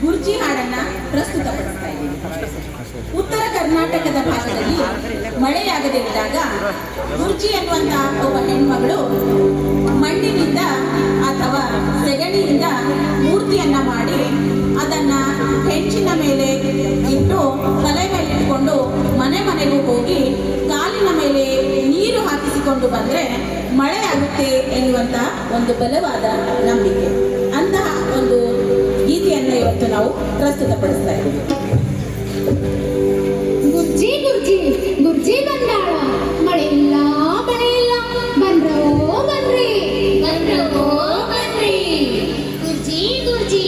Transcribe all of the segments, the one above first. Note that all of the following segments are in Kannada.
ಗುರ್ಜಿ ಹಾಡನ್ನ ಪ್ರಸ್ತುತಪಡಿಸ್ತಾ ಇದ್ದೀನಿ. ಉತ್ತರ ಕರ್ನಾಟಕದ ಭಾಗದಲ್ಲಿ ಮಳೆಯಾಗದೇ ಇದ್ದಾಗ ಗುರ್ಜಿ ಎನ್ನುವಂತಹ ಒಬ್ಬ ಹೆಣ್ಮಗಳು ಮಣ್ಣಿನಿಂದ ಅಥವಾ ಸೆಗಣಿಯಿಂದ ಮೂರ್ತಿಯನ್ನ ಮಾಡಿ ಅದನ್ನ ಹೆಂಚಿನ ಮೇಲೆ ಇಟ್ಟು ತಲೆ ಮೇಲೆ ಇಟ್ಕೊಂಡು ಮನೆ ಮನೆಗೂ ಹೋಗಿ ಕಾಲಿನ ಮೇಲೆ ನೀರು ಹಾಕಿಸಿಕೊಂಡು ಬಂದ್ರೆ ಮಳೆ ಆಗುತ್ತೆ ಎನ್ನುವಂತ ಒಂದು ಬಲವಾದ ನಂಬಿಕೆ. ಅಂತಹ ಒಂದು ಗೀತೆಯನ್ನು ಇವತ್ತು ನಾವು ಪ್ರಸ್ತುತಪಡಿಸ್ತಾ ಇದ್ದೀವಿ. ಗುರ್ಜಿ ಗುರ್ಜಿ ಗುರ್ಜಿ ಬಂದಾಳ, ಮಳೆ ಇಲ್ಲ ಮಳೆ ಇಲ್ಲ, ಬಂದ್ರೋ ಬನ್ರಿ ಬಂದ್ರೋ ಬನ್ರಿ. ಗುರ್ಜಿ ಗುರ್ಜಿ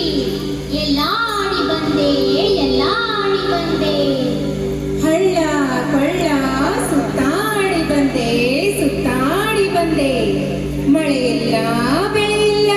ಎಲ್ಲ ಆಡಿ ಬಂದೆ, ಎಲ್ಲ ಆಡಿ ಬಂದೆ. ಹಳ್ಳ ಕೊಳ್ಳ ಸುತ್ತಾಡಿ ಬಂದೆ, ಸುತ್ತಾಡಿ ಬಂದೆ. ಮಳೆಯಿಲ್ಲ ಬೆಳೆಯಿಲ್ಲ.